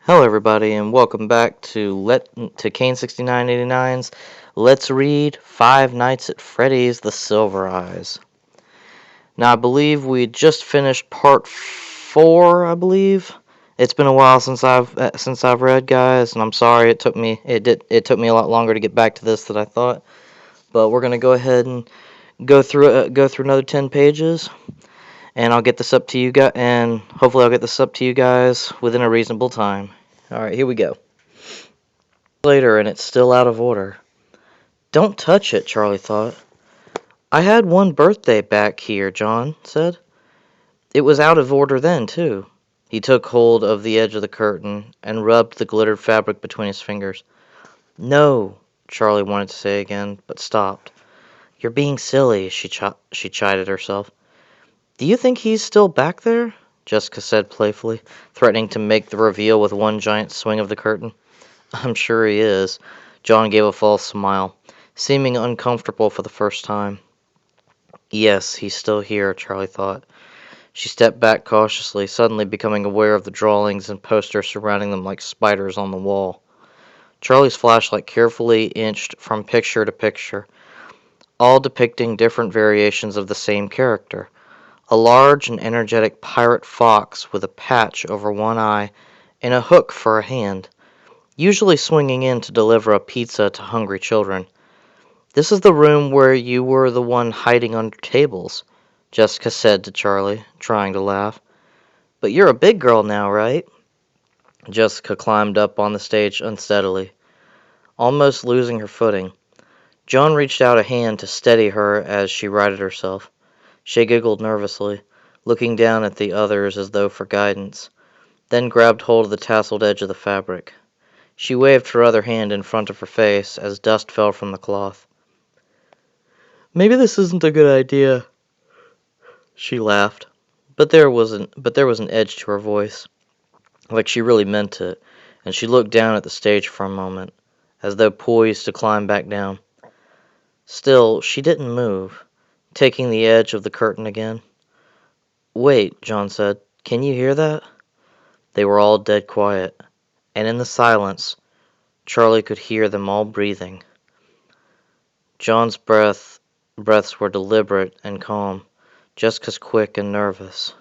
Hello, everybody, and welcome back to Kane 6989's Let's Read Five Nights at Freddy's: The Silver Eyes. Now, I believe we just finished part 4. I believe it's been a while since I've read, guys, and I'm sorry it took me a lot longer to get back to this than I thought. But we're gonna go ahead and go through another 10 pages, and I'll get this up to you guys, and hopefully I'll get this up to you guys within a reasonable time. All right, here we go. Later, and it's still out of order. Don't touch it, Charlie thought. I had one birthday back here, John said. It was out of order then, too. He took hold of the edge of the curtain and rubbed the glittered fabric between his fingers. No, Charlie wanted to say again, but stopped. You're being silly, she chided herself. Do you think he's still back there? Jessica said playfully, threatening to make the reveal with one giant swing of the curtain. I'm sure he is. John gave a false smile, seeming uncomfortable for the first time. Yes, he's still here, Charlie thought. She stepped back cautiously, suddenly becoming aware of the drawings and posters surrounding them like spiders on the wall. Charlie's flashlight carefully inched from picture to picture, all depicting different variations of the same character. A large and energetic pirate fox with a patch over one eye and a hook for a hand, usually swinging in to deliver a pizza to hungry children. This is the room where you were the one hiding under tables, Jessica said to Charlie, trying to laugh. But you're a big girl now, right? Jessica climbed up on the stage unsteadily, almost losing her footing. John reached out a hand to steady her as she righted herself. She giggled nervously, looking down at the others as though for guidance, then grabbed hold of the tasseled edge of the fabric. She waved her other hand in front of her face as dust fell from the cloth. Maybe this isn't a good idea, she laughed, but there was an edge to her voice, like she really meant it, and she looked down at the stage for a moment, as though poised to climb back down. Still, she didn't move, taking the edge of the curtain again. Wait, John said, can you hear that? They were all dead quiet, and in the silence, Charlie could hear them all breathing. John's breaths were deliberate and calm, Jessica's quick and nervous.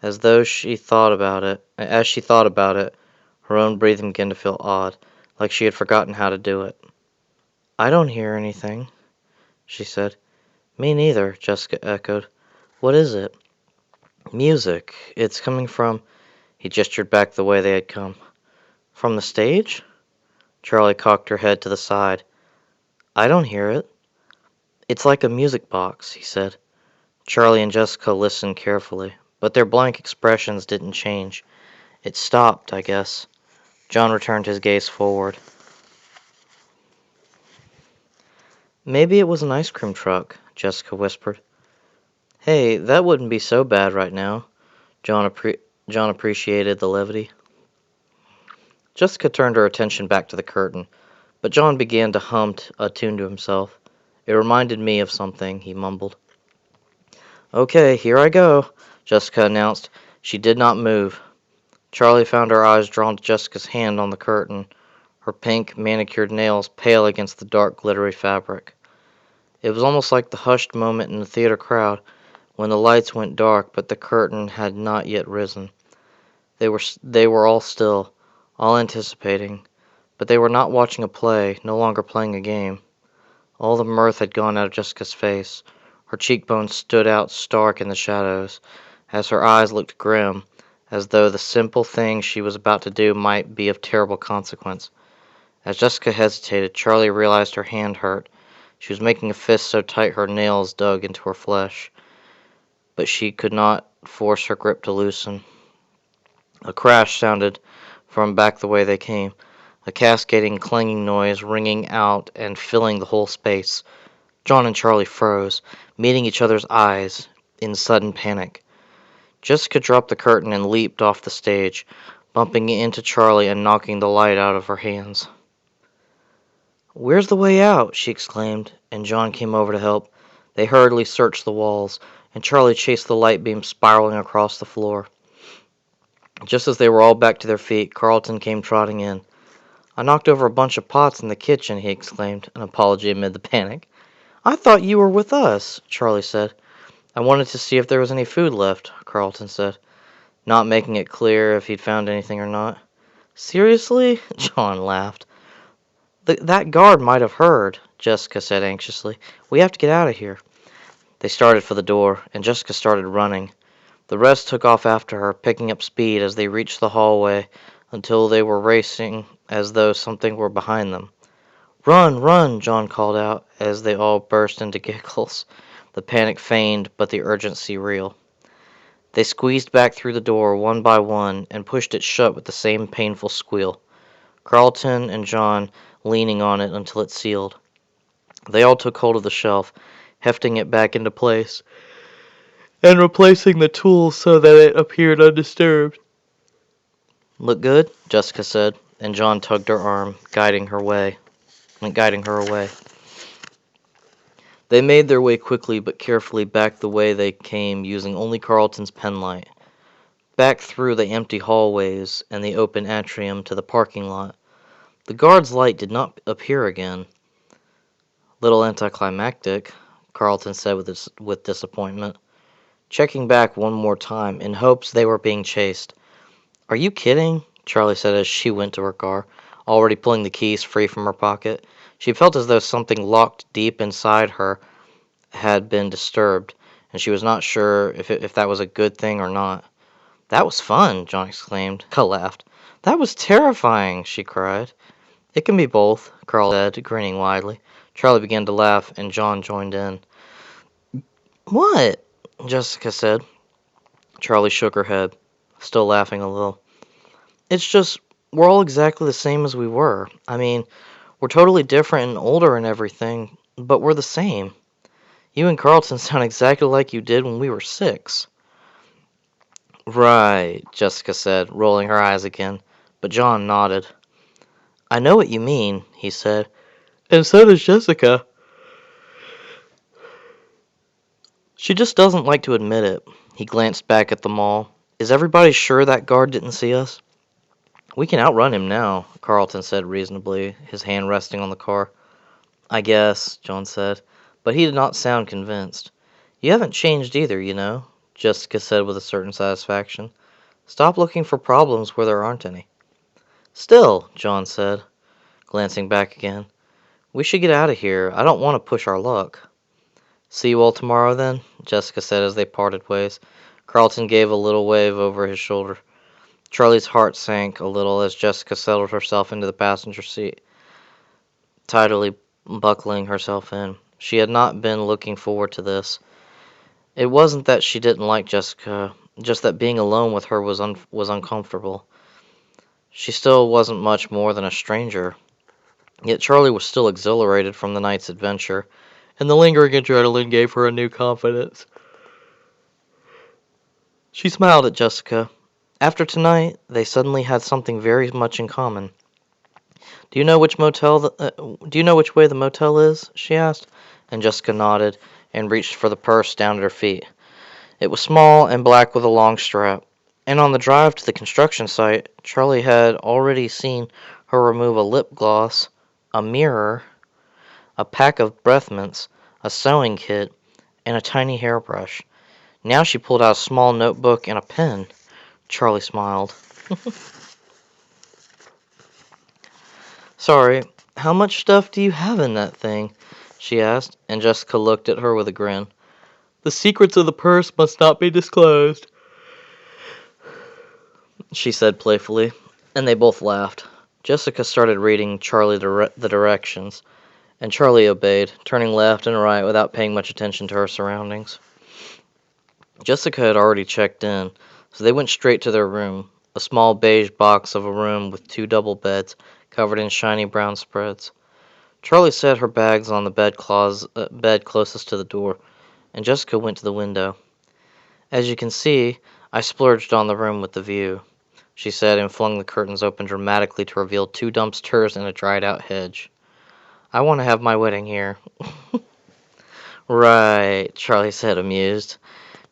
As she thought about it, her own breathing began to feel odd, like she had forgotten how to do it. I don't hear anything, she said. Me neither, Jessica echoed. What is it? Music. It's coming from... He gestured back the way they had come. From the stage? Charlie cocked her head to the side. I don't hear it. It's like a music box, he said. Charlie and Jessica listened carefully, but their blank expressions didn't change. It stopped, I guess. John returned his gaze forward. Maybe it was an ice cream truck, Jessica whispered. Hey, that wouldn't be so bad right now. John appreciated the levity. Jessica turned her attention back to the curtain, but John began to hum a tune to himself. It reminded me of something, he mumbled. Okay, here I go, Jessica announced. She did not move. Charlie found her eyes drawn to Jessica's hand on the curtain, her pink, manicured nails pale against the dark, glittery fabric. It was almost like the hushed moment in the theater crowd when the lights went dark but the curtain had not yet risen. They were all still, all anticipating, but they were not watching a play, no longer playing a game. All the mirth had gone out of Jessica's face. Her cheekbones stood out stark in the shadows, as her eyes looked grim, as though the simple thing she was about to do might be of terrible consequence. As Jessica hesitated, Charlie realized her hand hurt. She was making a fist so tight her nails dug into her flesh, but she could not force her grip to loosen. A crash sounded from back the way they came, a cascading, clanging noise ringing out and filling the whole space. John and Charlie froze, meeting each other's eyes in sudden panic. Jessica dropped the curtain and leaped off the stage, bumping into Charlie and knocking the light out of her hands. Where's the way out? She exclaimed, and John came over to help. They hurriedly searched the walls, and Charlie chased the light beam spiraling across the floor. Just as they were all back to their feet, Carlton came trotting in. "I knocked over a bunch of pots in the kitchen," he exclaimed, an apology amid the panic. "I thought you were with us," Charlie said. "I wanted to see if there was any food left," Carlton said, not making it clear if he'd found anything or not. "Seriously?" John laughed. "That guard might have heard," Jessica said anxiously. "We have to get out of here." They started for the door, and Jessica started running. The rest took off after her, picking up speed as they reached the hallway until they were racing as though something were behind them. "Run, run!" John called out as they all burst into giggles, the panic feigned but the urgency real. They squeezed back through the door one by one and pushed it shut with the same painful squeal, Carlton and John leaning on it until it sealed. They all took hold of the shelf, hefting it back into place and replacing the tools so that it appeared undisturbed. "Look good?" Jessica said, and John tugged her arm, guiding her away. They made their way quickly but carefully back the way they came, using only Carlton's penlight, back through the empty hallways and the open atrium to the parking lot. The guard's light did not appear again. "Little anticlimactic," Carlton said with disappointment, checking back one more time in hopes they were being chased. "Are you kidding?" Charlie said as she went to her car, already pulling the keys free from her pocket. She felt as though something locked deep inside her had been disturbed, and she was not sure if that was a good thing or not. "That was fun!" John exclaimed. Jessica laughed. "That was terrifying!" she cried. "It can be both," Carl said, grinning widely. Charlie began to laugh, and John joined in. "What?" Jessica said. Charlie shook her head, still laughing a little. "It's just, we're all exactly the same as we were. I mean, we're totally different and older and everything, but we're the same. You and Carlton sound exactly like you did when we were 6. "Right," Jessica said, rolling her eyes again, but John nodded. "I know what you mean," he said, "and so does Jessica. She just doesn't like to admit it." He glanced back at them all. "Is everybody sure that guard didn't see us?" "We can outrun him now," Carlton said reasonably, his hand resting on the car. "I guess," John said, but he did not sound convinced. "You haven't changed either, you know," Jessica said with a certain satisfaction. "Stop looking for problems where there aren't any." "Still," John said, glancing back again, "we should get out of here. I don't want to push our luck." "See you all tomorrow, then," Jessica said as they parted ways. Carlton gave a little wave over his shoulder. Charlie's heart sank a little as Jessica settled herself into the passenger seat, tidily buckling herself in. She had not been looking forward to this. It wasn't that she didn't like Jessica, just that being alone with her was uncomfortable. She still wasn't much more than a stranger. Yet Charlie was still exhilarated from the night's adventure, and the lingering adrenaline gave her a new confidence. She smiled at Jessica. After tonight, they suddenly had something very much in common. Do you know which way the motel is?" she asked, and Jessica nodded and reached for the purse down at her feet. It was small and black with a long strap, and on the drive to the construction site, Charlie had already seen her remove a lip gloss, a mirror, a pack of breath mints, a sewing kit, and a tiny hairbrush. Now she pulled out a small notebook and a pen. Charlie smiled. "Sorry, how much stuff do you have in that thing?" she asked, and Jessica looked at her with a grin. "The secrets of the purse must not be disclosed," she said playfully, and they both laughed. Jessica started reading Charlie the directions, and Charlie obeyed, turning left and right without paying much attention to her surroundings. Jessica had already checked in, so they went straight to their room, a small beige box of a room with 2 double beds covered in shiny brown spreads. Charlie set her bags on the bed closest to the door, and Jessica went to the window. "As you can see, I splurged on the room with the view," she said, and flung the curtains open dramatically to reveal 2 dumpsters and a dried-out hedge. "I want to have my wedding here." "Right," Charlie said, amused.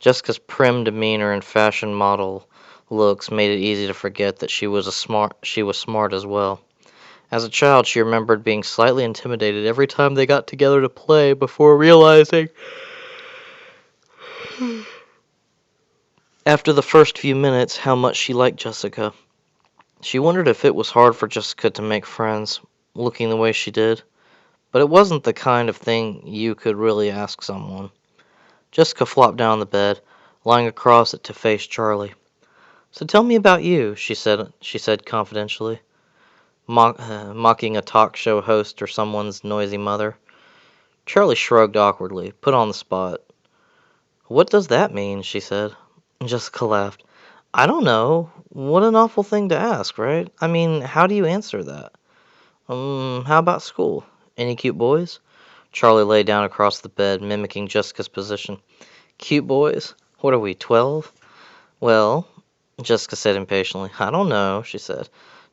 Jessica's prim demeanor and fashion model looks made it easy to forget that she was smart as well. As a child, she remembered being slightly intimidated every time they got together to play before realizing, after the first few minutes, how much she liked Jessica. She wondered if it was hard for Jessica to make friends, looking the way she did, but it wasn't the kind of thing you could really ask someone. Jessica flopped down on the bed, lying across it to face Charlie. "So tell me about you," she said confidentially, mocking a talk show host or someone's noisy mother. Charlie shrugged awkwardly, put on the spot. "What does that mean?" she said. Jessica laughed. "I don't know. What an awful thing to ask, right? I mean, how do you answer that? How about school? Any cute boys?" Charlie lay down across the bed, mimicking Jessica's position. "Cute boys? What are we, 12? Well," Jessica said impatiently. "I don't know," she said.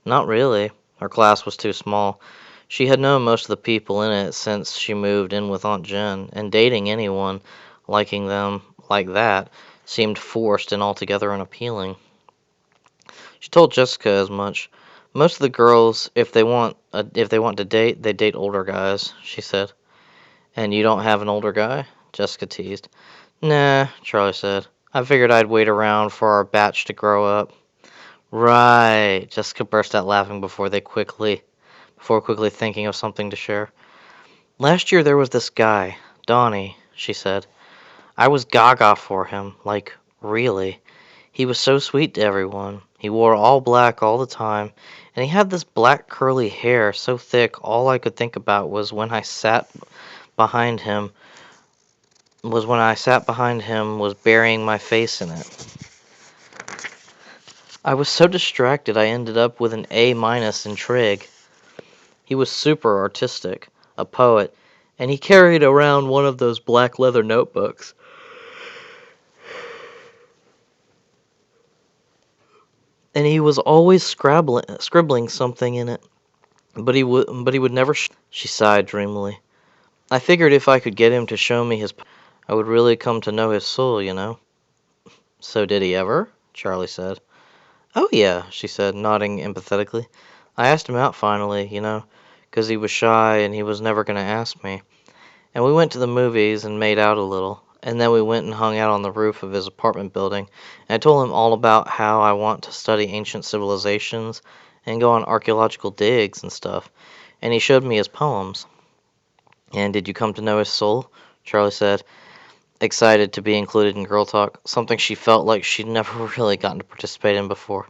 "Not really." Her class was too small. She had known most of the people in it since she moved in with Aunt Jen, and dating anyone, liking them like that, seemed forced and altogether unappealing. She told Jessica as much. "Most of the girls, if they want to date, they date older guys," she said. "And you don't have an older guy?" Jessica teased. "Nah," Charlie said. "I figured I'd wait around for our batch to grow up." "Right," Jessica burst out laughing before quickly thinking of something to share. "Last year there was this guy, Donnie," she said. "I was gaga for him, like, really. He was so sweet to everyone. He wore all black all the time, and he had this black curly hair so thick all I could think about was when I sat behind him was burying my face in it. I was so distracted I ended up with an A- in trig. He was super artistic, a poet, and he carried around one of those black leather notebooks. And he was always scribbling something in it, but he would never. She sighed dreamily. "I figured if I could get him to show me his, I would really come to know his soul, you know." "So did he ever?" Charlie said. "Oh yeah," she said, nodding empathetically. "I asked him out finally, 'cause he was shy and he was never going to ask me. And we went to the movies and made out a little, and then we went and hung out on the roof of his apartment building, and I told him all about how I want to study ancient civilizations and go on archaeological digs and stuff, and he showed me his poems." "And did you come to know his soul?" Charlie said, excited to be included in girl talk, something she felt like she'd never really gotten to participate in before.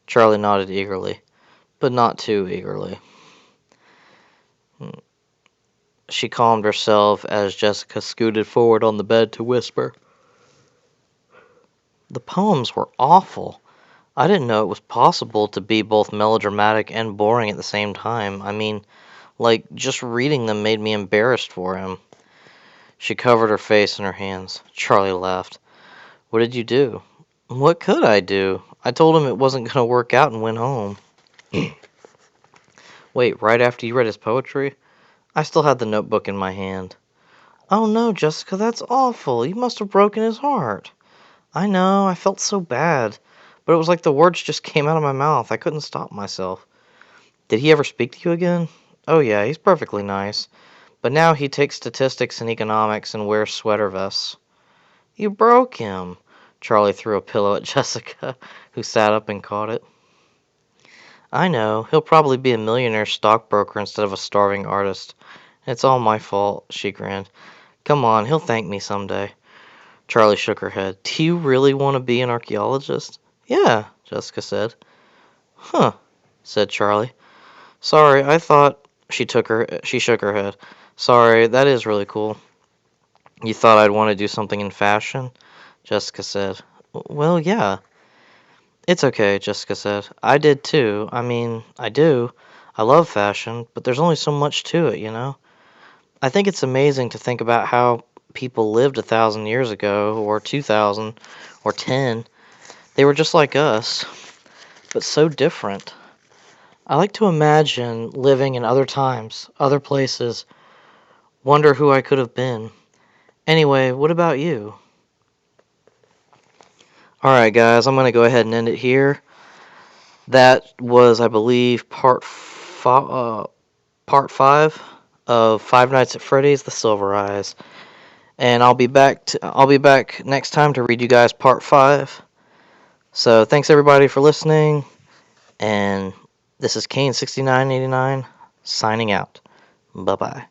Charlie nodded eagerly, but not too eagerly. She calmed herself as Jessica scooted forward on the bed to whisper, "The poems were awful. I didn't know it was possible to be both melodramatic and boring at the same time. I mean, like, just reading them made me embarrassed for him." She covered her face in her hands. Charlie laughed. "What did you do?" "What could I do? I told him it wasn't going to work out and went home." "Wait, right after you read his poetry?" I still had the notebook in my hand. "Oh no, Jessica, that's awful. You must have broken his heart." "I know, I felt so bad. But it was like the words just came out of my mouth. I couldn't stop myself." "Did he ever speak to you again?" "Oh yeah, he's perfectly nice. But now he takes statistics and economics and wears sweater vests." "You broke him." Charlie threw a pillow at Jessica, who sat up and caught it. "I know. He'll probably be a millionaire stockbroker instead of a starving artist. It's all my fault," she grinned. "Come on, he'll thank me someday." Charlie shook her head. "Do you really want to be an archaeologist?" "Yeah," Jessica said. "Huh," said Charlie. "Sorry, I thought—" She shook her head. "Sorry, that is really cool." "You thought I'd want to do something in fashion?" Jessica said. "Well, yeah." "It's okay," Jessica said. "I did too. I mean, I do. I love fashion, but there's only so much to it, you know? I think it's amazing to think about how people lived 1,000 years ago, or 2,000, or 10. They were just like us, but so different. I like to imagine living in other times, other places, wonder who I could have been. Anyway, what about you?" Alright, guys, I'm going to go ahead and end it here. That was, I believe, part 5 of Five Nights at Freddy's: The Silver Eyes. And I'll be back next time to read you guys part 5. So thanks everybody for listening, and this is Kane6989 signing out. Bye bye.